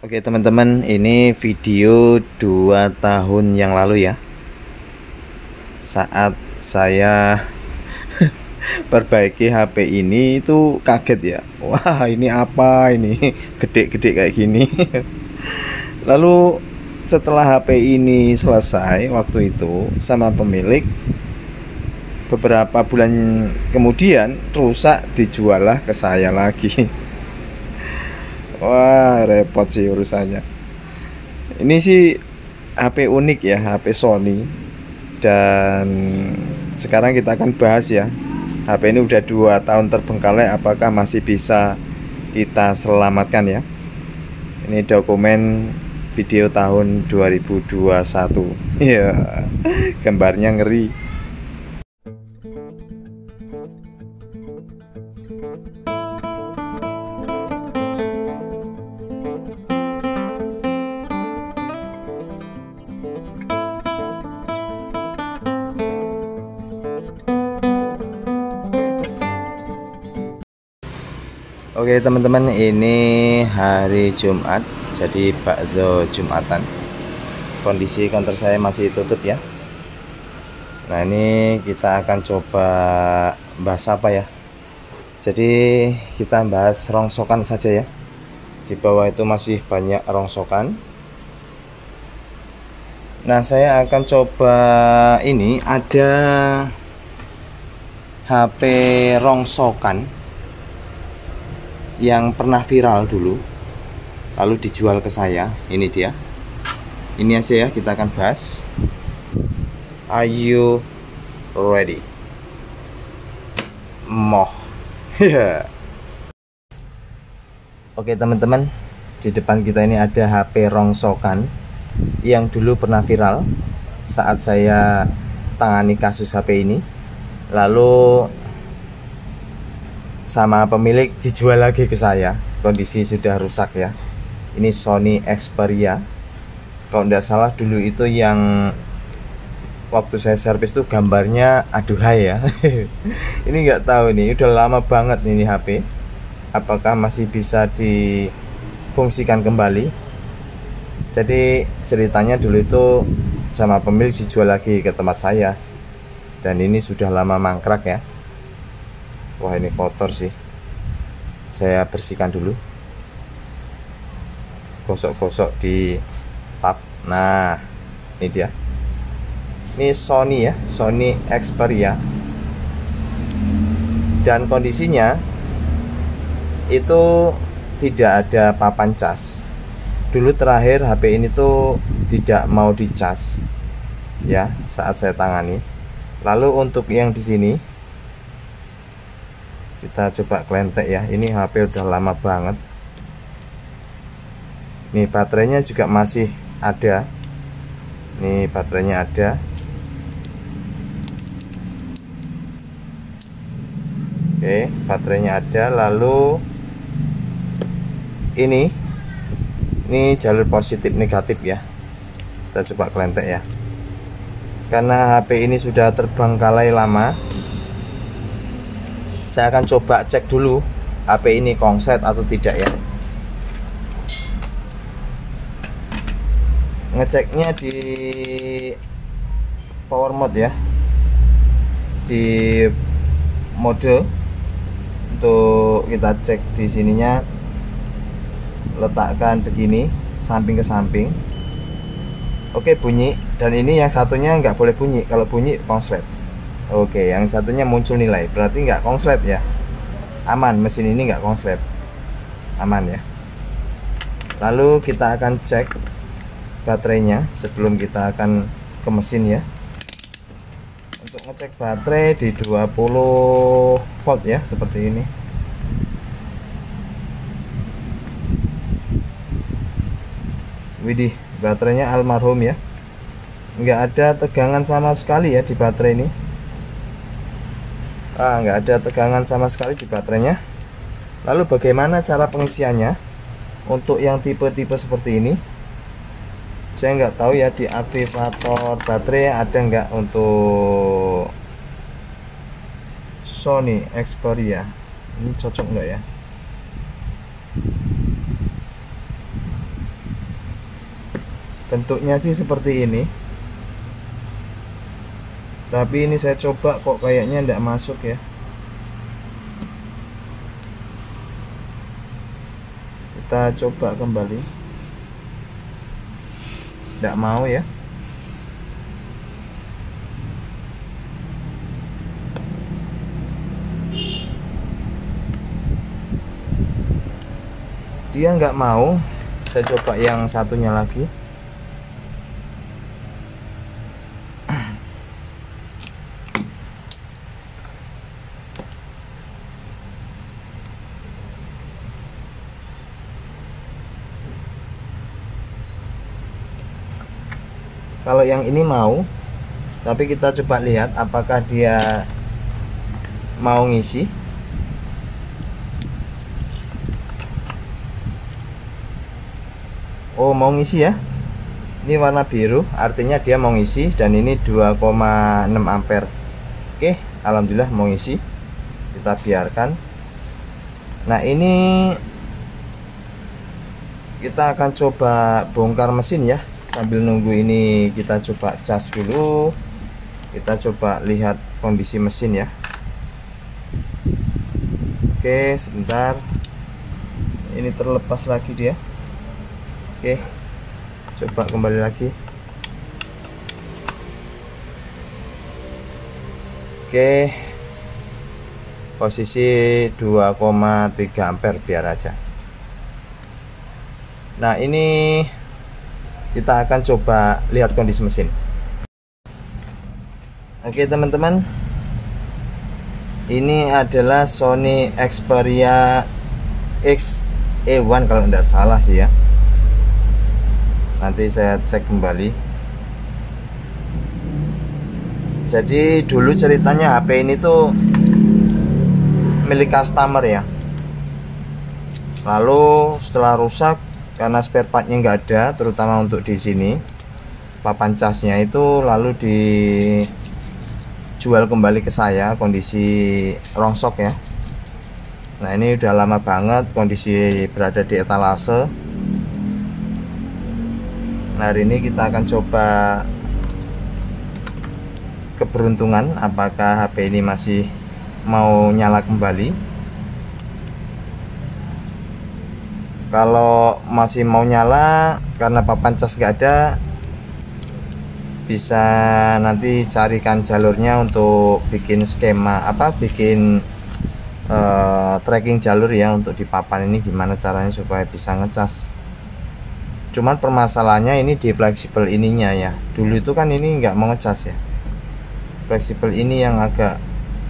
Oke teman-teman, ini video 2 tahun yang lalu ya, saat saya perbaiki HP ini itu kaget ya. Wah, ini apa ini? Gede-gede kayak gini. Lalu setelah HP ini selesai waktu itu sama pemilik, beberapa bulan kemudian rusak, dijual ke saya lagi. Wah, repot sih urusannya. Ini sih HP unik ya, HP Sony. Dan sekarang kita akan bahas ya, HP ini udah 2 tahun terbengkalai, apakah masih bisa kita selamatkan ya. Ini dokumen video tahun 2021. Ya, gambarnya ngeri. Oke teman-teman, ini hari Jumat, jadi bakdo Jumatan. Kondisi counter saya masih tutup ya. Nah, ini kita akan coba bahas apa ya. Jadi kita bahas rongsokan saja ya. Di bawah itu masih banyak rongsokan. Nah, saya akan coba, ini ada HP rongsokan yang pernah viral dulu lalu dijual ke saya. Ini dia, ini aja ya, kita akan bahas. Are you ready? Moh. Oke teman-teman, di depan kita ini ada HP rongsokan yang dulu pernah viral saat saya tangani kasus HP ini, lalu sama pemilik dijual lagi ke saya. Kondisi sudah rusak ya. Ini Sony Xperia, kalau tidak salah dulu itu yang waktu saya servis tuh gambarnya aduhai ya. Ini nggak tahu nih, udah lama banget ini HP, apakah masih bisa difungsikan kembali. Jadi ceritanya dulu itu sama pemilik dijual lagi ke tempat saya, dan ini sudah lama mangkrak ya. Wah, ini kotor sih, saya bersihkan dulu, gosok-gosok di tap. Nah, ini dia, ini Sony ya, Sony Xperia. Dan kondisinya itu tidak ada papan cas. Dulu terakhir HP ini tuh tidak mau dicas ya saat saya tangani. Lalu untuk yang di sini kita coba kelentek ya. Ini HP udah lama banget. Nih baterainya juga masih ada. Nih baterainya ada. Oke, baterainya ada. Lalu ini jalur positif negatif ya. Kita coba kelentek ya. Karena HP ini sudah terbengkalai lama, saya akan coba cek dulu HP ini konslet atau tidak ya. Ngeceknya di power mode ya, di mode untuk kita cek di sininya, letakkan begini samping ke samping. Oke, bunyi. Dan ini yang satunya nggak boleh bunyi, kalau bunyi konslet. Oke, yang satunya muncul nilai, berarti nggak konslet ya. Aman, mesin ini nggak konslet, aman ya. Lalu kita akan cek baterainya sebelum kita akan ke mesin ya. Untuk ngecek baterai di 20 volt ya, seperti ini. Widih, baterainya almarhum ya, nggak ada tegangan sama sekali ya di baterai ini. Nggak ada tegangan sama sekali di baterainya. Lalu bagaimana cara pengisiannya untuk yang tipe-tipe seperti ini? Saya nggak tahu ya, di aktivator baterai ada nggak untuk Sony Xperia. Ini cocok nggak ya? Bentuknya sih seperti ini, tapi ini saya coba kok kayaknya tidak masuk ya. Kita coba kembali, tidak mau ya. Dia nggak mau. Saya coba yang satunya lagi. Kalau yang ini mau, tapi kita coba lihat apakah dia mau ngisi. Oh, mau ngisi ya. Ini warna biru, artinya dia mau ngisi, dan ini 2,6 ampere. Oke, alhamdulillah mau ngisi. Kita biarkan. Nah, ini kita akan coba bongkar mesin ya. Sambil nunggu ini kita coba cas dulu. Kita coba lihat kondisi mesin ya. Oke, sebentar. Ini terlepas lagi dia. Oke, coba kembali lagi. Oke, posisi 2,3 ampere biar aja. Nah, ini kita akan coba lihat kondisi mesin. Oke teman-teman, ini adalah Sony Xperia XE1 kalau tidak salah sih ya. Nanti saya cek kembali. Jadi dulu ceritanya HP ini tuh milik customer ya. Lalu setelah rusak karena spare partnya nggak ada, terutama untuk di sini papan casnya itu, lalu dijual kembali ke saya, kondisi rongsok ya. Nah, ini udah lama banget kondisi berada di etalase. Nah, hari ini kita akan coba keberuntungan apakah HP ini masih mau nyala kembali. Kalau masih mau nyala karena papan cas nggak ada, bisa nanti carikan jalurnya untuk bikin skema bikin tracking jalur ya, untuk di papan ini gimana caranya supaya bisa ngecas. Cuman permasalahannya ini di fleksibel ininya ya. Dulu itu kan ini nggak mau ngecas ya. Fleksibel ini yang agak,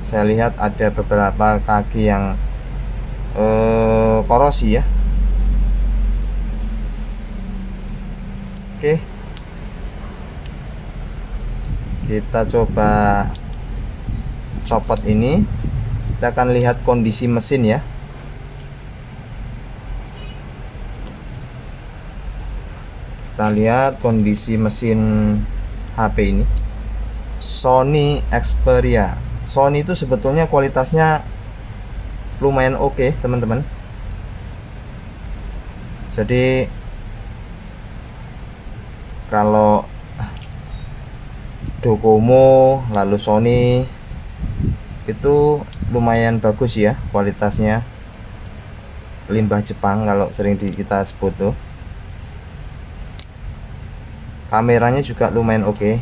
saya lihat ada beberapa kaki yang korosi ya. Oke, kita coba copot ini. Kita akan lihat kondisi mesin ya. Kita lihat kondisi mesin HP ini, Sony Xperia. Sony itu sebetulnya kualitasnya lumayan oke teman-teman. Jadi kalau Docomo lalu Sony itu lumayan bagus ya kualitasnya, limbah Jepang kalau sering kita sebut tuh. Kameranya juga lumayan oke.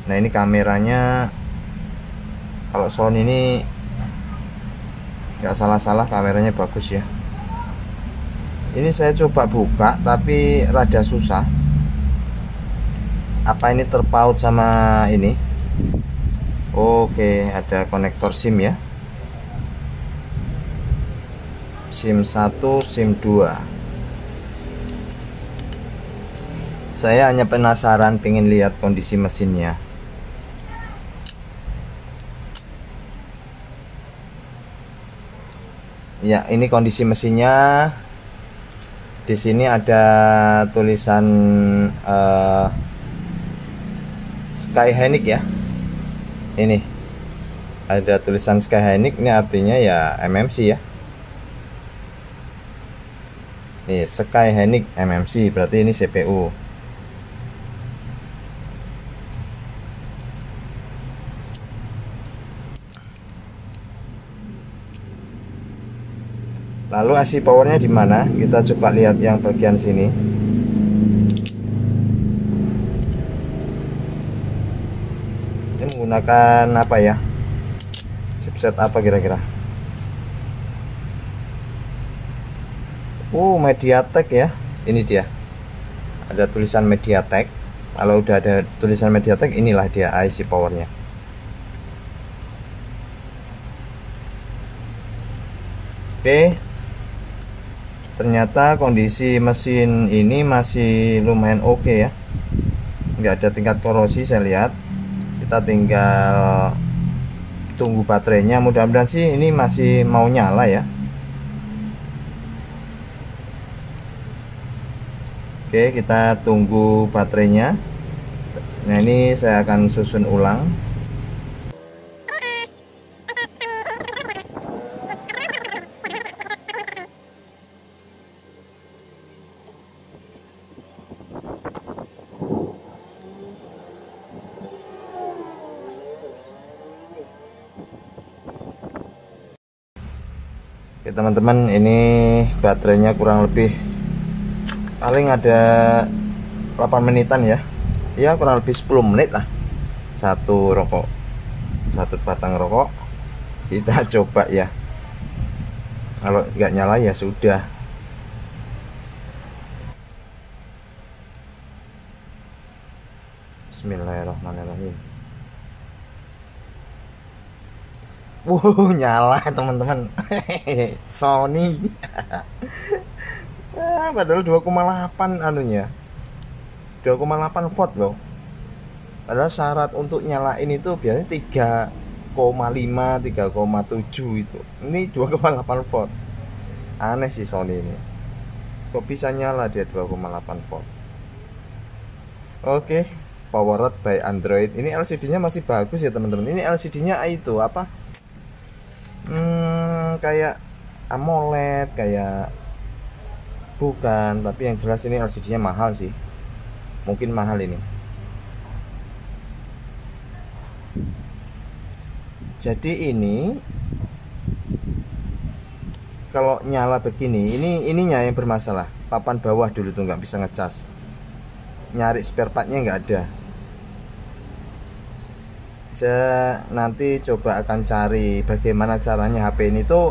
Nah, ini kameranya kalau Sony ini nggak salah-salah, kameranya bagus ya. Ini saya coba buka tapi rada susah. Apa ini terpaut sama ini? Oke, ada konektor SIM ya. SIM 1, SIM 2. Saya hanya penasaran, pengen lihat kondisi mesinnya. Ya, ini kondisi mesinnya. Di sini ada tulisan Skyhenic ya. Ini ada tulisan Skyhenic, ini artinya ya MMC ya. Nih, Skyhenic MMC berarti ini CPU. Lalu IC powernya di mana? Kita coba lihat yang bagian sini. Ini menggunakan apa ya? Chipset apa kira-kira? MediaTek ya. Ini dia. Ada tulisan MediaTek. Kalau udah ada tulisan MediaTek, inilah dia IC powernya. Oke. Ternyata kondisi mesin ini masih lumayan oke ya. Nggak ada tingkat korosi saya lihat. Kita tinggal tunggu baterainya. Mudah-mudahan sih ini masih mau nyala ya. Oke, kita tunggu baterainya. Nah, ini saya akan susun ulang. Oke teman-teman, ini baterainya kurang lebih paling ada 8 menitan ya. Ya kurang lebih 10 menit lah. Satu batang rokok. Kita coba ya. Kalau nggak nyala ya sudah. Bismillahirrahmanirrahim. Nyala teman-teman. Sony. Padahal 2,8 anunya. 2,8 volt loh. Padahal syarat untuk nyalain itu biasanya 3,5, 3,7 itu. Ini 2,8 volt. Aneh sih Sony ini. Kok bisa nyala dia 2,8 volt? Oke, powered by Android. Ini LCD-nya masih bagus ya teman-teman. Ini LCD-nya itu apa? Kayak AMOLED, kayak bukan, tapi yang jelas ini LCD-nya mahal sih. Mungkin mahal ini. Jadi ini kalau nyala begini, ininya yang bermasalah. Papan bawah dulu tuh nggak bisa ngecas. Nyari spare partnya nggak ada. Nanti coba akan cari bagaimana caranya HP ini tuh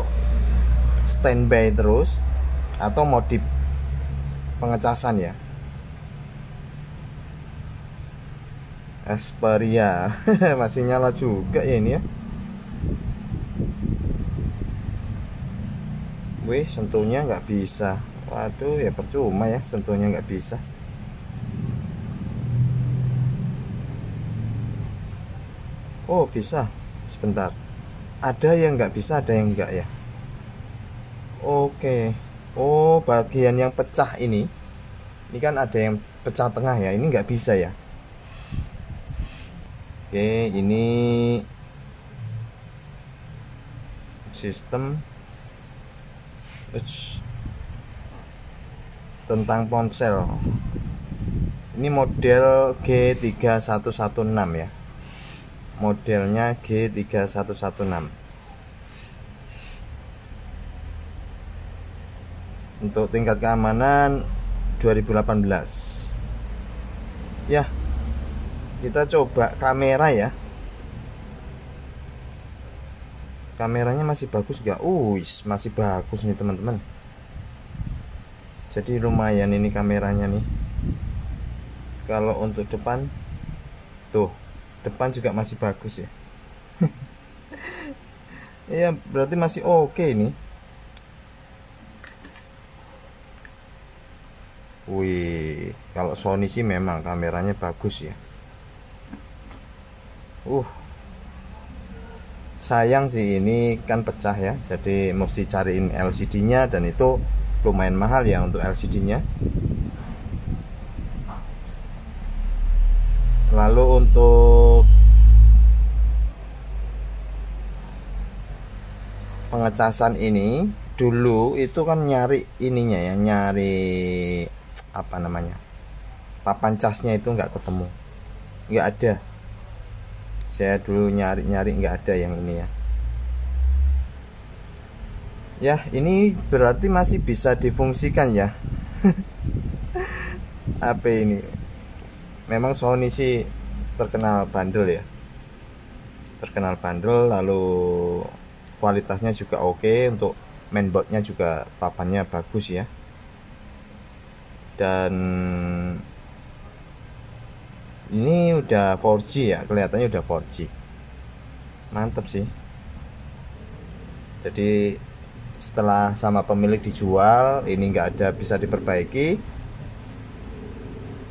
standby terus atau modif pengecasan ya. Xperia masih nyala juga ya ini ya. Sentuhnya nggak bisa. Waduh, ya percuma ya, sentuhnya nggak bisa. Oh bisa, sebentar. Ada yang nggak bisa, ada yang enggak ya. Oke. Oh, bagian yang pecah ini kan ada yang pecah tengah ya. Ini nggak bisa ya. Oke, ini sistem tentang ponsel. Ini model G3116 ya. Modelnya G3116. Untuk tingkat keamanan 2018. Ya. Kita coba kamera ya. Kameranya masih bagus gak? Masih bagus nih teman-teman. Jadi lumayan ini kameranya nih. Kalau untuk depan, tuh depan juga masih bagus ya. Iya, berarti masih oke ini. Kalau Sony sih memang kameranya bagus ya. Sayang sih ini kan pecah ya. Jadi mesti cariin LCD-nya dan itu lumayan mahal ya untuk LCD-nya. Lalu untuk pengecasan ini dulu itu kan nyari ininya ya, nyari apa namanya, papan casnya itu nggak ketemu, nggak ada. Saya dulu nyari nggak ada yang ini ya. Ya, ini berarti masih bisa difungsikan ya. HP ini memang Sony sih terkenal bandel ya, terkenal bandel, lalu kualitasnya juga oke, untuk mainboardnya juga papannya bagus ya, dan ini udah 4G ya, kelihatannya udah 4G, mantep sih. Jadi setelah sama pemilik dijual, ini nggak ada bisa diperbaiki,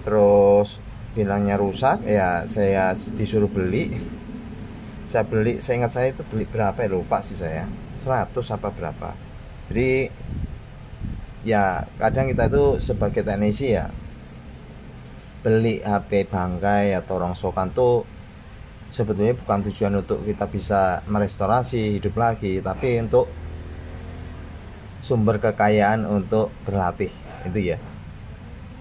terus bilangnya rusak ya, saya disuruh beli. Saya ingat saya itu beli berapa ya, lupa sih saya, 100 apa berapa. Jadi ya kadang kita itu sebagai teknisi ya, beli HP bangkai atau rongsokan tuh sebetulnya bukan tujuan untuk kita bisa merestorasi hidup lagi, tapi untuk sumber kekayaan untuk berlatih itu ya,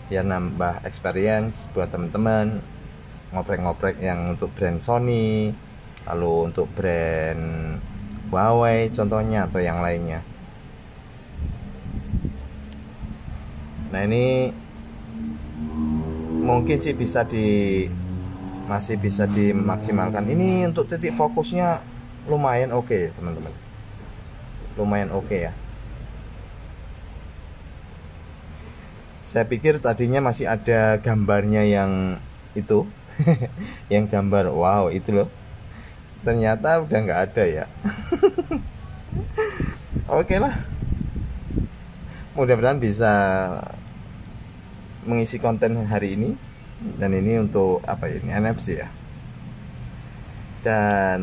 biar nambah experience buat teman-teman ngoprek-ngoprek yang untuk brand Sony, lalu untuk brand Huawei contohnya, atau yang lainnya. Nah ini mungkin sih masih bisa dimaksimalkan. Ini untuk titik fokusnya lumayan oke, teman-teman, lumayan oke ya. Saya pikir tadinya masih ada gambarnya yang itu yang gambar wow itu loh, ternyata udah nggak ada ya. Oke lah, mudah-mudahan bisa mengisi konten hari ini. Dan ini untuk apa ini, NFC ya. Dan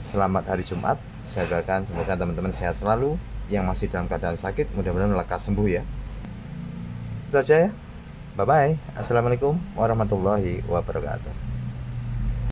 selamat hari Jumat. Saya doakan semoga teman-teman sehat selalu, yang masih dalam keadaan sakit mudah-mudahan lekas sembuh ya. Itu aja ya. Bye bye. Assalamualaikum warahmatullahi wabarakatuh.